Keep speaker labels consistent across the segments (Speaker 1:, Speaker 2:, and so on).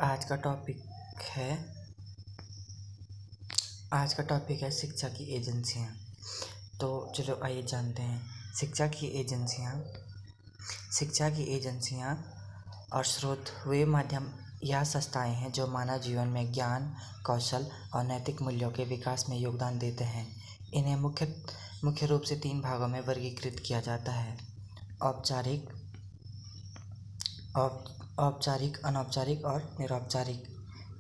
Speaker 1: आज का टॉपिक है आज का टॉपिक है शिक्षा की एजेंसियाँ। तो चलो आइए जानते हैं शिक्षा की एजेंसियाँ और स्रोत वे माध्यम या संस्थाएं हैं जो मानव जीवन में ज्ञान, कौशल और नैतिक मूल्यों के विकास में योगदान देते हैं। इन्हें मुख्य रूप से 3 भागों में वर्गीकृत किया जाता है: औपचारिक, अनौपचारिक और निरौपचारिक।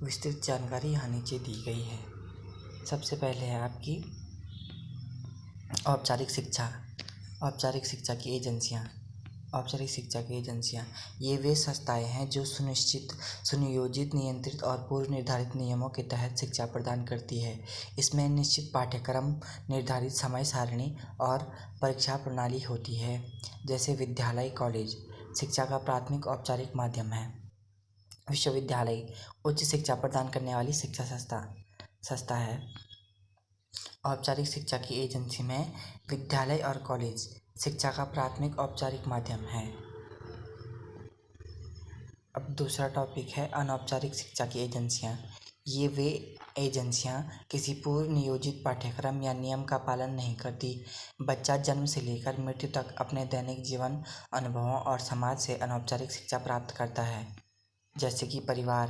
Speaker 1: विस्तृत जानकारी यहाँ नीचे दी गई है। सबसे पहले है आपकी औपचारिक शिक्षा। औपचारिक शिक्षा की एजेंसियाँ ये वे संस्थाएं हैं जो सुनियोजित, नियंत्रित और पूर्व निर्धारित नियमों के तहत शिक्षा प्रदान करती है। इसमें निश्चित पाठ्यक्रम, निर्धारित समय सारणी और परीक्षा प्रणाली होती है। जैसे विद्यालय, कॉलेज शिक्षा का प्राथमिक औपचारिक माध्यम है। विश्वविद्यालय उच्च शिक्षा प्रदान करने वाली शिक्षा संस्था है। औपचारिक शिक्षा की एजेंसी में विद्यालय और कॉलेज शिक्षा का प्राथमिक औपचारिक माध्यम है। अब दूसरा टॉपिक है अनौपचारिक शिक्षा की एजेंसियाँ। ये वे एजेंसियाँ किसी पूर्व नियोजित पाठ्यक्रम या नियम का पालन नहीं करती। बच्चा जन्म से लेकर मृत्यु तक अपने दैनिक जीवन, अनुभवों और समाज से अनौपचारिक शिक्षा प्राप्त करता है। जैसे कि परिवार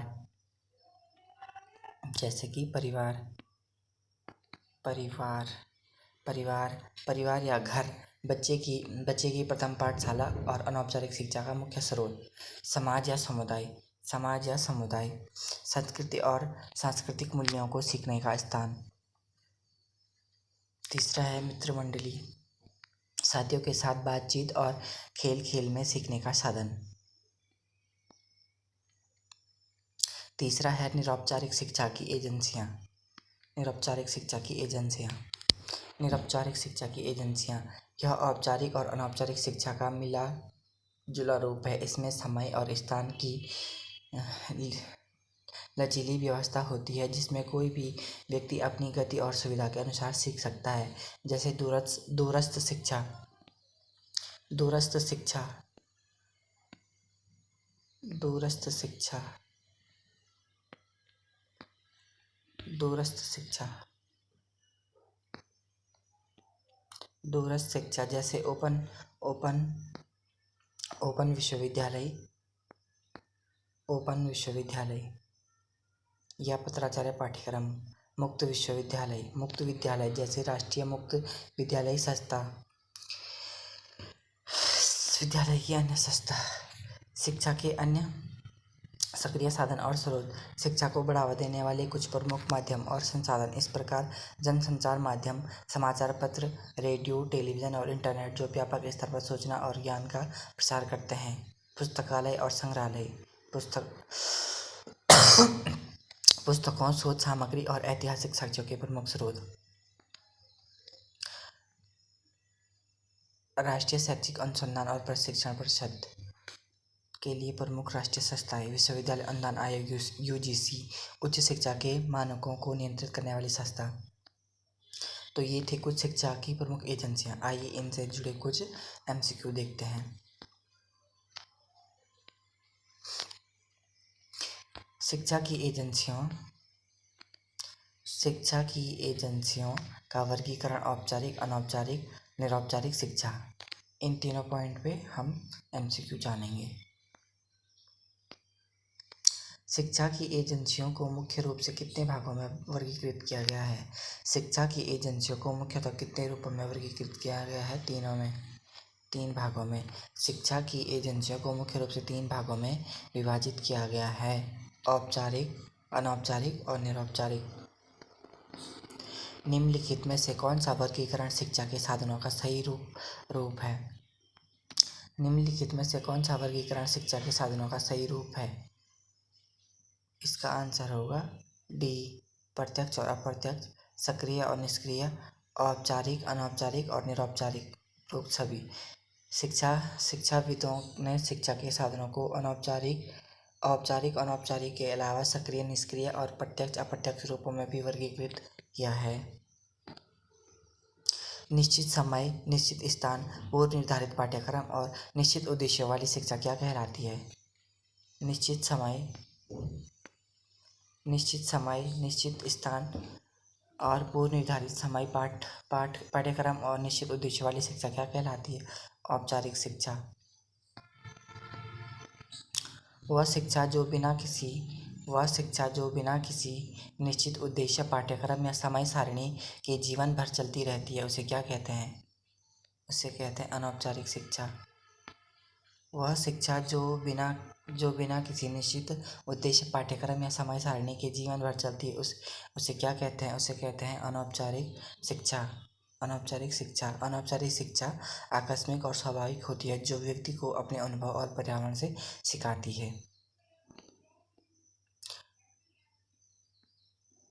Speaker 1: या घर बच्चे की प्रथम पाठशाला और अनौपचारिक शिक्षा का मुख्य स्रोत। समाज या समुदाय संस्कृति और सांस्कृतिक मूल्यों को सीखने का स्थान। तीसरा है मित्र मंडली, साथियों के साथ बातचीत और खेल में सीखने का साधन। तीसरा है निरौपचारिक शिक्षा की एजेंसियाँ। यह औपचारिक और अनौपचारिक शिक्षा का मिला जुला रूप है। इसमें समय और स्थान की लचीली व्यवस्था होती है, जिसमें कोई भी व्यक्ति अपनी गति और सुविधा के अनुसार सीख सकता है। जैसे दूरस्थ शिक्षा जैसे ओपन विश्वविद्यालय या पत्राचार्य पाठ्यक्रम। मुक्त विद्यालय जैसे राष्ट्रीय मुक्त विद्यालय संस्था, विद्यालय की अन्य संस्था। शिक्षा के अन्य सक्रिय साधन और स्रोत। शिक्षा को बढ़ावा देने वाले कुछ प्रमुख माध्यम और संसाधन इस प्रकार: जनसंचार माध्यम, समाचार पत्र, रेडियो, टेलीविज़न और इंटरनेट जो व्यापक स्तर पर सूचना और ज्ञान का प्रसार करते हैं। पुस्तकालय और संग्रहालय, पुस्तकों, शोध सामग्री और ऐतिहासिक साक्ष्यों के प्रमुख स्रोत। राष्ट्रीय शैक्षिक अनुसंधान और प्रशिक्षण परिषद के लिए प्रमुख राष्ट्रीय संस्थाएं। विश्वविद्यालय अनुदान आयोग UGC उच्च शिक्षा के मानकों को नियंत्रित करने वाली संस्था। तो ये थे कुछ शिक्षा की प्रमुख एजेंसियां। आइए इनसे जुड़े कुछ MCQ देखते हैं। शिक्षा की एजेंसियों का वर्गीकरण: औपचारिक, अनौपचारिक, निरौपचारिक शिक्षा। इन तीनों पॉइंट पे हम MCQ जानेंगे। शिक्षा की एजेंसियों को मुख्य रूप से कितने भागों में वर्गीकृत किया गया है? शिक्षा की एजेंसियों को मुख्यतः कितने रूपों में वर्गीकृत किया गया है? 3 भागों में। शिक्षा की एजेंसियों को मुख्य रूप से 3 भागों में विभाजित किया गया है: औपचारिक, अनौपचारिक और निरौपचारिक। निम्नलिखित में से कौन सा वर्गीकरण शिक्षा के साधनों का सही रूप है? इसका आंसर होगा D, प्रत्यक्ष और अप्रत्यक्ष, सक्रिय और निष्क्रिय, औपचारिक, अनौपचारिक और निरौपचारिक रूप सभी। शिक्षाविदों ने शिक्षा के साधनों को औपचारिक, अनौपचारिक के अलावा सक्रिय, निष्क्रिय और प्रत्यक्ष, अप्रत्यक्ष रूपों में भी वर्गीकृत किया है। निश्चित समय, निश्चित स्थान, पूर्व निर्धारित पाठ्यक्रम और निश्चित उद्देश्यों वाली शिक्षा क्या कहलाती है? निश्चित समय, निश्चित समय, निश्चित स्थान और पूर्व निर्धारित समय पाठ्यक्रम और निश्चित उद्देश्य वाली शिक्षा क्या कहलाती है? औपचारिक शिक्षा। वह शिक्षा जो बिना किसी निश्चित उद्देश्य, पाठ्यक्रम या समय सारणी के जीवन भर चलती रहती है, उसे क्या कहते हैं? उसे कहते हैं अनौपचारिक शिक्षा। वह शिक्षा जो बिना किसी निश्चित उद्देश्य, पाठ्यक्रम या समय सारणी के जीवन भर चलती है, उसे क्या कहते हैं? उसे कहते हैं अनौपचारिक शिक्षा। अनौपचारिक शिक्षा। अनौपचारिक शिक्षा आकस्मिक और स्वाभाविक होती है, जो व्यक्ति को अपने अनुभव और पर्यावरण से सिखाती है।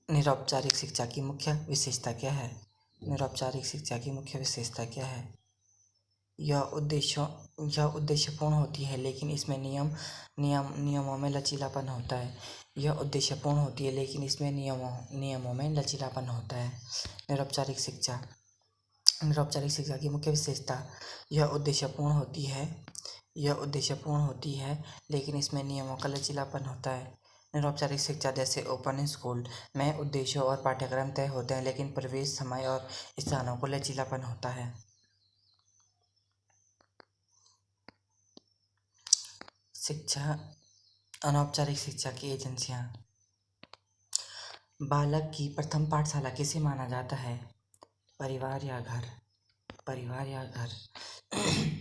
Speaker 1: निरौपचारिक शिक्षा की मुख्य विशेषता क्या है? निरौपचारिक शिक्षा की मुख्य विशेषता क्या है? यह उद्देश्यपूर्ण होती है, लेकिन इसमें नियमों में लचीलापन होता है। यह उद्देश्यपूर्ण होती है, लेकिन इसमें नियमों में लचीलापन होता है। निरौपचारिक शिक्षा। निरौपचारिक शिक्षा की मुख्य विशेषता: यह उद्देश्यपूर्ण होती है, लेकिन इसमें नियमों का लचीलापन होता है। निरौपचारिक शिक्षा जैसे ओपन स्कूल में उद्देश्यों और पाठ्यक्रम तय होते हैं, लेकिन प्रवेश समय और स्थानों को लचीलापन होता है। शिक्षा। अनौपचारिक शिक्षा की एजेंसियां। बालक की प्रथम पाठशाला किसे माना जाता है? परिवार या घर? परिवार या घर?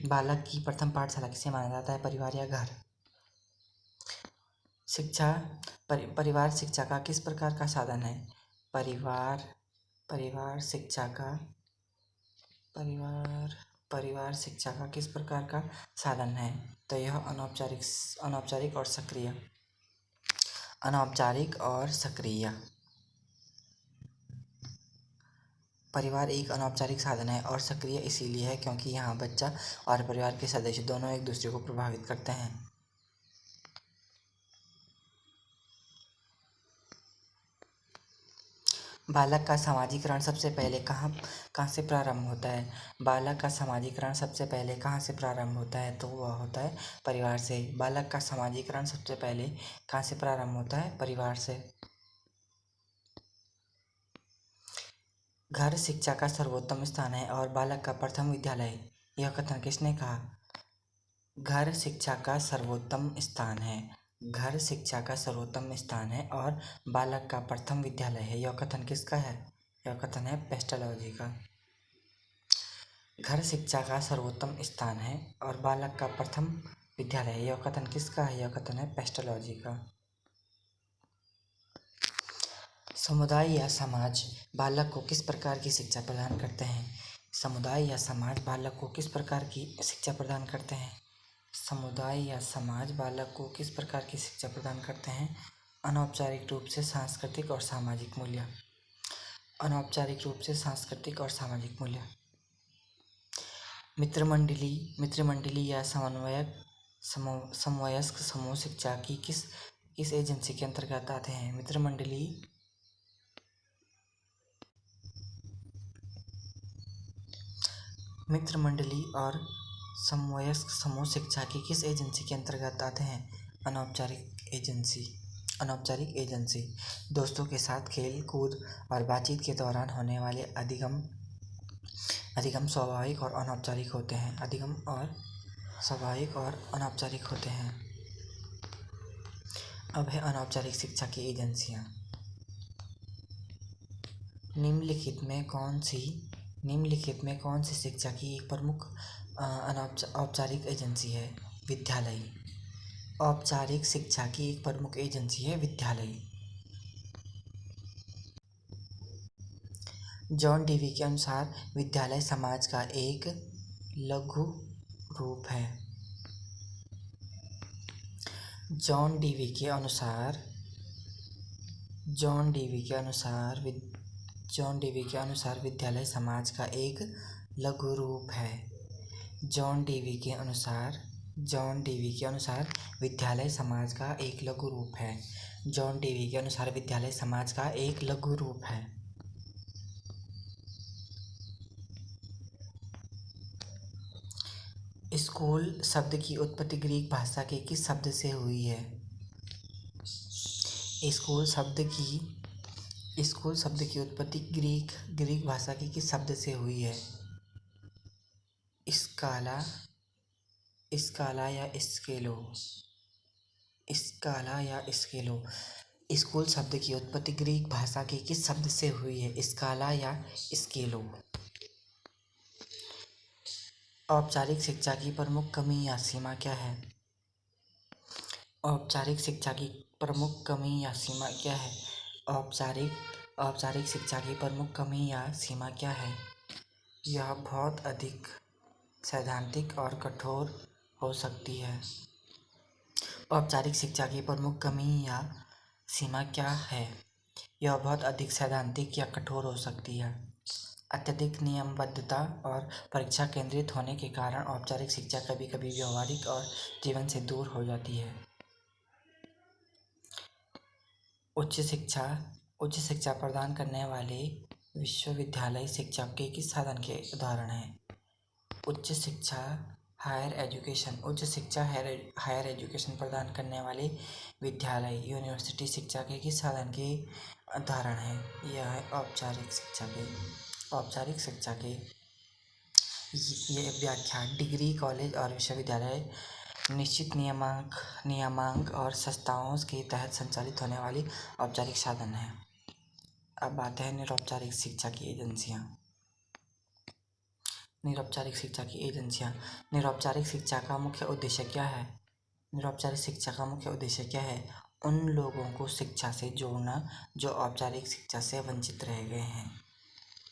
Speaker 1: बालक की प्रथम पाठशाला किसे माना जाता है? परिवार या घर? शिक्षा। परिवार शिक्षा का किस प्रकार का साधन है? परिवार शिक्षा का किस प्रकार का साधन है? तो यह अनौपचारिक और सक्रिय। अनौपचारिक और सक्रिय। परिवार एक अनौपचारिक साधन है और सक्रिय इसीलिए है क्योंकि यहाँ बच्चा और परिवार के सदस्य दोनों एक दूसरे को प्रभावित करते हैं। बालक का सामाजिकरण सबसे पहले कहाँ से प्रारंभ होता है? बालक का सामाजिकरण सबसे पहले कहाँ से प्रारंभ होता है? तो वह होता है परिवार से। बालक का सामाजिकरण सबसे पहले कहाँ से प्रारंभ होता है? परिवार से। घर शिक्षा का सर्वोत्तम स्थान है और बालक का प्रथम विद्यालय। यह कथन किसने कहा? घर शिक्षा का सर्वोत्तम स्थान है। घर शिक्षा का सर्वोत्तम स्थान है और बालक का प्रथम विद्यालय है। यह कथन किसका है? यह कथन है पेस्टलॉजी का। घर शिक्षा का सर्वोत्तम स्थान है और बालक का प्रथम विद्यालय है। यह कथन किसका है? यह कथन है पेस्टलॉजी का। समुदाय या समाज बालक को किस प्रकार की शिक्षा प्रदान करते हैं? समुदाय या समाज बालक को किस प्रकार की शिक्षा प्रदान करते हैं? समुदाय या समाज बालक को किस प्रकार की शिक्षा प्रदान करते हैं? अनौपचारिक रूप से सांस्कृतिक और सामाजिक मूल्य। अनौपचारिक रूप से सांस्कृतिक और सामाजिक मूल्य। मित्रमंडली या समवयस्क समूह शिक्षा की किस एजेंसी के अंतर्गत आते हैं? मित्रमंडली और समवयस्क समूह शिक्षा की किस एजेंसी के अंतर्गत आते हैं? अनौपचारिक एजेंसी। दोस्तों के साथ खेल कूद और बातचीत के दौरान होने वाले अधिगम स्वाभाविक और अनौपचारिक होते हैं। अब है अनौपचारिक शिक्षा की एजेंसियां। निम्नलिखित में कौन सी शिक्षा की एक प्रमुख औपचारिक एजेंसी है? विद्यालय। औपचारिक शिक्षा की एक प्रमुख एजेंसी है विद्यालय। जॉन डीवी के अनुसार विद्यालय समाज का एक लघु रूप है। जॉन डीवी के अनुसार विद्यालय समाज का एक लघु रूप है। जॉन डीवी के अनुसार विद्यालय समाज का एक लघु रूप है। जॉन डीवी के अनुसार विद्यालय समाज का एक लघु रूप है। स्कूल शब्द की उत्पत्ति ग्रीक भाषा के किस शब्द से हुई है? स्कूल शब्द की उत्पत्ति ग्रीक भाषा की किस शब्द से हुई है? स्काला, स्काला या स्केलो? स्काला या स्केलो? स्कूल शब्द की उत्पत्ति ग्रीक भाषा के किस शब्द से हुई है? स्काला या स्केलो? औपचारिक शिक्षा की प्रमुख कमी या सीमा क्या है? औपचारिक शिक्षा की प्रमुख कमी या सीमा क्या है? औपचारिक शिक्षा की प्रमुख कमी या सीमा क्या है? यह बहुत अधिक सैद्धांतिक और कठोर हो सकती है। औपचारिक शिक्षा की प्रमुख कमी या सीमा क्या है? यह बहुत अधिक सैद्धांतिक या कठोर हो सकती है। अत्यधिक नियमबद्धता और परीक्षा केंद्रित होने के कारण औपचारिक शिक्षा कभी कभी व्यवहारिक और जीवन से दूर हो जाती है। उच्च शिक्षा प्रदान करने वाले विश्वविद्यालय शिक्षा के किस साधन के उदाहरण हैं? उच्च शिक्षा हायर एजुकेशन प्रदान करने वाले विद्यालय यूनिवर्सिटी शिक्षा के किस साधन के उदाहरण हैं? यह है औपचारिक शिक्षा के ये व्याख्यान डिग्री कॉलेज और विश्वविद्यालय निश्चित नियमांक और संस्थाओं के तहत संचालित होने वाली औपचारिक साधन है। अब आते हैं निरौपचारिक शिक्षा की एजेंसियाँ। निरौपचारिक शिक्षा की एजेंसियाँ। निरौपचारिक शिक्षा का मुख्य उद्देश्य क्या है? निरौपचारिक शिक्षा का मुख्य उद्देश्य क्या है? उन लोगों को शिक्षा से जोड़ना जो औपचारिक शिक्षा से वंचित रह गए हैं।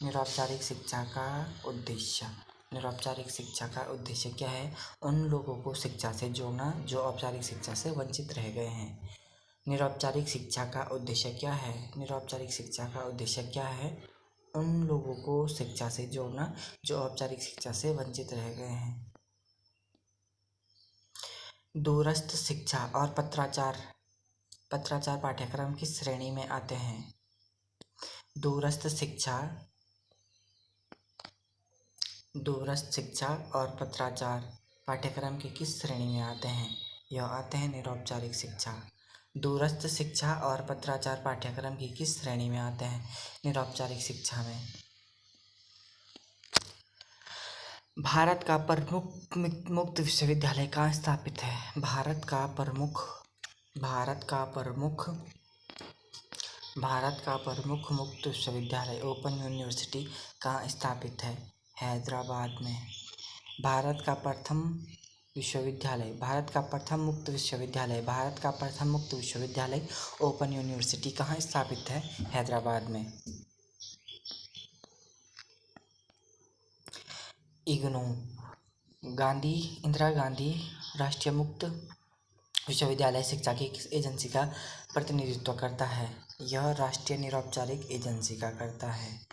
Speaker 1: निरौपचारिक शिक्षा का उद्देश्य क्या है? उन लोगों को शिक्षा से जोड़ना जो औपचारिक शिक्षा से वंचित रह गए हैं। निरौपचारिक शिक्षा का उद्देश्य क्या है? निरौपचारिक शिक्षा का उद्देश्य क्या है? उन लोगों को शिक्षा से जोड़ना जो औपचारिक शिक्षा से वंचित रह गए हैं। दूरस्थ शिक्षा और पत्राचार पाठ्यक्रम किस श्रेणी में आते हैं? दूरस्थ शिक्षा और पत्राचार पाठ्यक्रम के किस श्रेणी में आते हैं? यह आते हैं निरौपचारिक शिक्षा। दूरस्थ शिक्षा और पत्राचार पाठ्यक्रम की किस श्रेणी में आते हैं? निरौपचारिक शिक्षा में। भारत का प्रमुख मुक्त विश्वविद्यालय कहाँ स्थापित है? भारत का प्रमुख मुक्त विश्वविद्यालय ओपन यूनिवर्सिटी कहाँ स्थापित है? हैदराबाद में। भारत का प्रथम मुक्त विश्वविद्यालय ओपन यूनिवर्सिटी कहाँ स्थापित है? हैदराबाद में। इग्नू इंदिरा गांधी राष्ट्रीय मुक्त विश्वविद्यालय शिक्षा की किस एजेंसी का प्रतिनिधित्व करता है? यह राष्ट्रीय निरौपचारिक एजेंसी का करता है।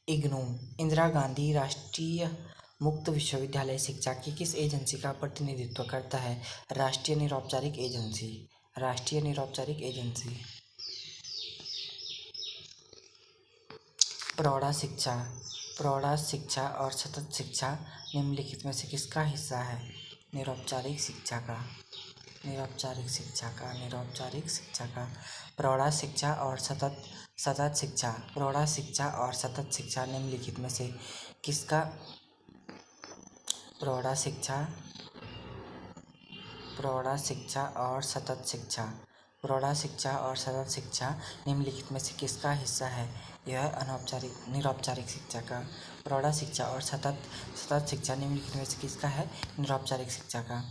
Speaker 1: इग्नू इंदिरा गांधी राष्ट्रीय मुक्त विश्वविद्यालय शिक्षा की किस एजेंसी का प्रतिनिधित्व करता है? राष्ट्रीय निरौपचारिक एजेंसी। प्रौढ़ा शिक्षा और सतत शिक्षा निम्नलिखित में से किसका हिस्सा है? निरौपचारिक शिक्षा का। प्रौढ़ा शिक्षा और सतत शिक्षा निम्नलिखित में से किसका? प्रौढ़ा शिक्षा और सतत शिक्षा निम्नलिखित में से किसका हिस्सा है? यह निरौपचारिक शिक्षा का। प्रौढ़ा शिक्षा और सतत शिक्षा निम्नलिखित में से किसका है? निरौपचारिक शिक्षा का।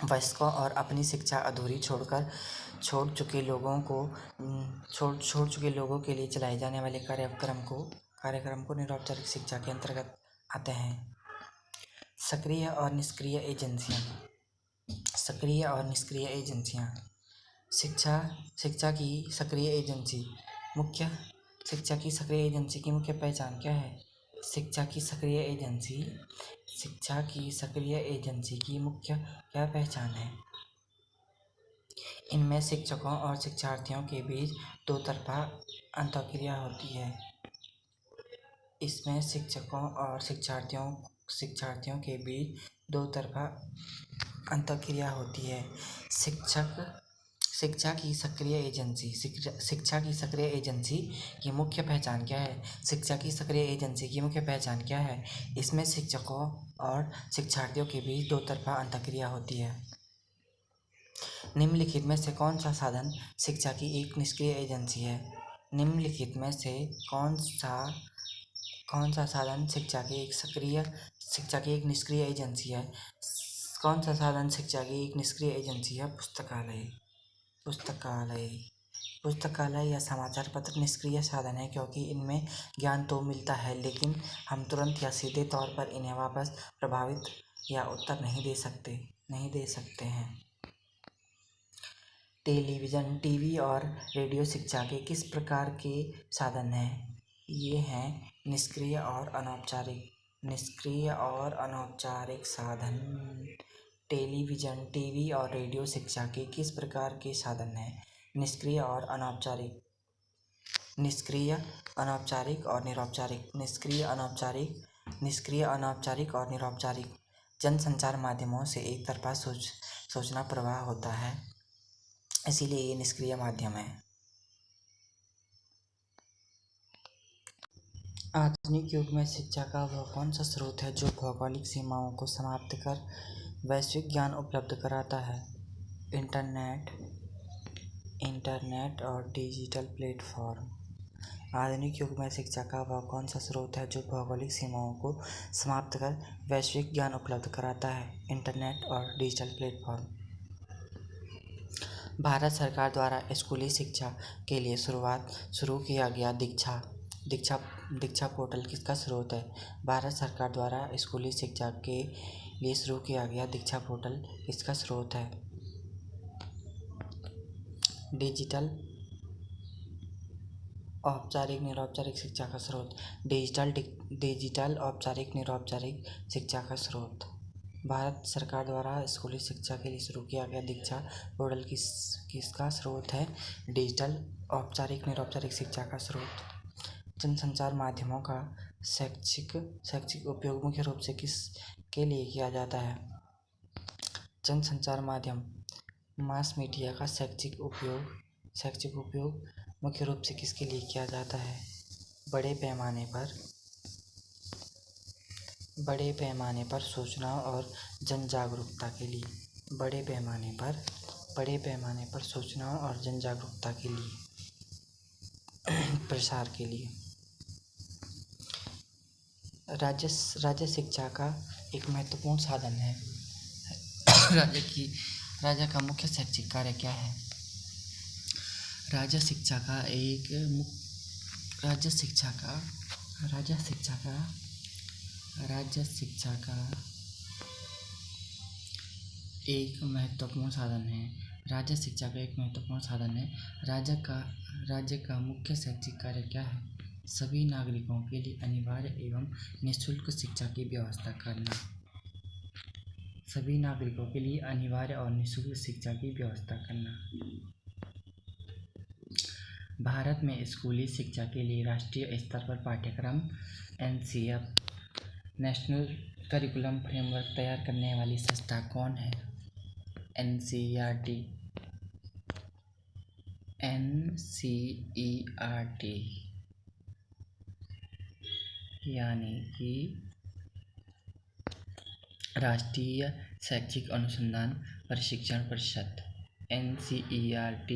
Speaker 1: वयस्कों और अपनी शिक्षा अधूरी छोड़ चुके लोगों के लिए चलाए जाने वाले कार्यक्रम को निरौपचारिक शिक्षा के अंतर्गत आते हैं। सक्रिय और निष्क्रिय एजेंसियाँ। शिक्षा की सक्रिय एजेंसी की मुख्य पहचान क्या है? शिक्षा की सक्रिय एजेंसी की मुख्य क्या पहचान है? इनमें शिक्षकों और शिक्षार्थियों के बीच दो तरफा अंतःक्रिया होती है। शिक्षक शिक्षा की सक्रिय एजेंसी। शिक्षा की सक्रिय एजेंसी की मुख्य पहचान क्या है? शिक्षा की सक्रिय एजेंसी की मुख्य पहचान क्या है? इसमें शिक्षकों और शिक्षार्थियों के बीच दो तरफा अंतःक्रिया होती है। निम्नलिखित में से कौन सा साधन शिक्षा की एक निष्क्रिय एजेंसी है? निम्नलिखित में से कौन सा साधन शिक्षा की एक निष्क्रिय एजेंसी है? कौन सा साधन शिक्षा की एक निष्क्रिय एजेंसी है? पुस्तकालय या समाचार पत्र निष्क्रिय साधन है, क्योंकि इनमें ज्ञान तो मिलता है, लेकिन हम तुरंत या सीधे तौर पर इन्हें वापस प्रभावित या उत्तर नहीं दे सकते हैं। टेलीविज़न, टीवी और रेडियो शिक्षा के किस प्रकार के साधन हैं? ये हैं निष्क्रिय और अनौपचारिक साधन। टेलीविज़न, टीवी और रेडियो शिक्षा के किस प्रकार के साधन हैं? निष्क्रिय, अनौपचारिक और निरौपचारिक। जनसंचार माध्यमों से एक तरफा सूचना प्रवाह होता है, इसीलिए ये निष्क्रिय माध्यम है। आधुनिक युग में शिक्षा का वह कौन सा स्रोत है जो भौगोलिक सीमाओं को समाप्त कर वैश्विक ज्ञान उपलब्ध कराता है? इंटरनेट और डिजिटल प्लेटफॉर्म। आधुनिक युग में शिक्षा का वह कौन सा स्रोत है जो भौगोलिक सीमाओं को समाप्त कर वैश्विक ज्ञान उपलब्ध कराता है? इंटरनेट और डिजिटल प्लेटफॉर्म। भारत सरकार द्वारा स्कूली शिक्षा के लिए शुरू किया गया दीक्षा पोर्टल किसका स्रोत है? भारत सरकार द्वारा स्कूली शिक्षा के लिए शुरू किया गया दीक्षा पोर्टल किसका स्रोत है? डिजिटल औपचारिक निरौपचारिक शिक्षा का स्रोत। डिजिटल औपचारिक निरौपचारिक शिक्षा का स्रोत। भारत सरकार द्वारा स्कूली शिक्षा के लिए शुरू किया गया दीक्षा पोर्टल किसका स्रोत है? डिजिटल औपचारिक निरौपचारिक शिक्षा का स्रोत। जनसंचार माध्यमों का शैक्षिक उपयोग मुख्य रूप से किसके लिए किया जाता है? जनसंचार माध्यम मास मीडिया का शैक्षिक उपयोग मुख्य रूप से किसके लिए किया जाता है? बड़े पैमाने पर सूचना और जन जागरूकता के लिए। बड़े पैमाने पर सूचना और जन जागरूकता के लिए, प्रसार के लिए। राज्य शिक्षा का एक महत्वपूर्ण साधन है। राज्य का मुख्य शैक्षिक कार्य क्या है? राज्य शिक्षा का एक महत्वपूर्ण साधन है। राज्य शिक्षा का एक महत्वपूर्ण साधन है। राज्य का मुख्य शैक्षिक कार्य क्या है? सभी नागरिकों के लिए अनिवार्य एवं निःशुल्क शिक्षा की व्यवस्था करना। सभी नागरिकों के लिए अनिवार्य और निःशुल्क शिक्षा की व्यवस्था करना। भारत में स्कूली शिक्षा के लिए राष्ट्रीय स्तर पर पाठ्यक्रम NCF नेशनल करिकुलम फ्रेमवर्क तैयार करने वाली संस्था कौन है? NCERT यानी कि राष्ट्रीय शैक्षिक अनुसंधान प्रशिक्षण परिषद। NCERT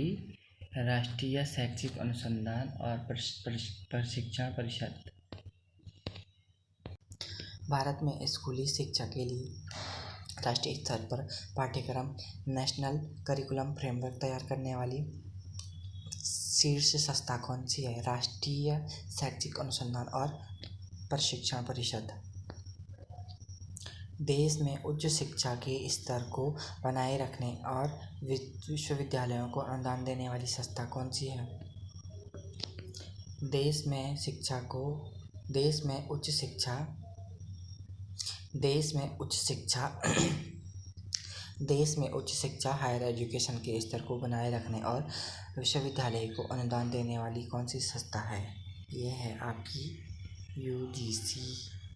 Speaker 1: राष्ट्रीय शैक्षिक अनुसंधान और प्रशिक्षण परिषद। भारत में स्कूली शिक्षा के लिए राष्ट्रीय स्तर पर पाठ्यक्रम नेशनल करिकुलम फ्रेमवर्क तैयार करने वाली शीर्ष संस्था कौन सी है? राष्ट्रीय शैक्षिक अनुसंधान और प्रशिक्षण परिषद। देश में उच्च शिक्षा के स्तर को बनाए रखने और विश्वविद्यालयों को अनुदान देने वाली संस्था कौन सी है? देश में उच्च शिक्षा हायर एजुकेशन के स्तर को बनाए रखने और विश्वविद्यालय को अनुदान देने वाली कौन सी संस्था है? ये है आपकी यूजीसी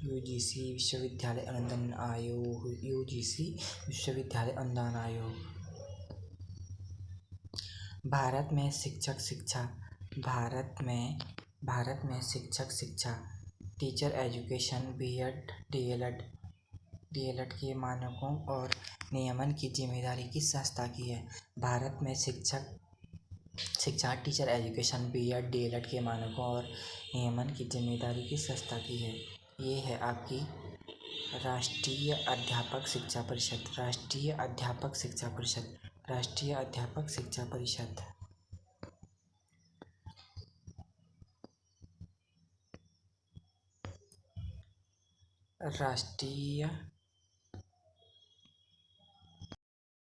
Speaker 1: विश्वविद्यालय अनुदान आयोग। भारत में शिक्षक शिक्षा भारत में शिक्षक शिक्षा टीचर एजुकेशन बीएड डीएलएड के मानकों और नियमन की जिम्मेदारी किस संस्था की है? भारत में शिक्षक शिक्षा टीचर एजुकेशन बीएड डीएलएड के मानकों और नियमन की जिम्मेदारी किस संस्था की है? ये है आपकी राष्ट्रीय अध्यापक शिक्षा परिषद। राष्ट्रीय अध्यापक शिक्षा परिषद। राष्ट्रीय अध्यापक शिक्षा परिषद। राष्ट्रीय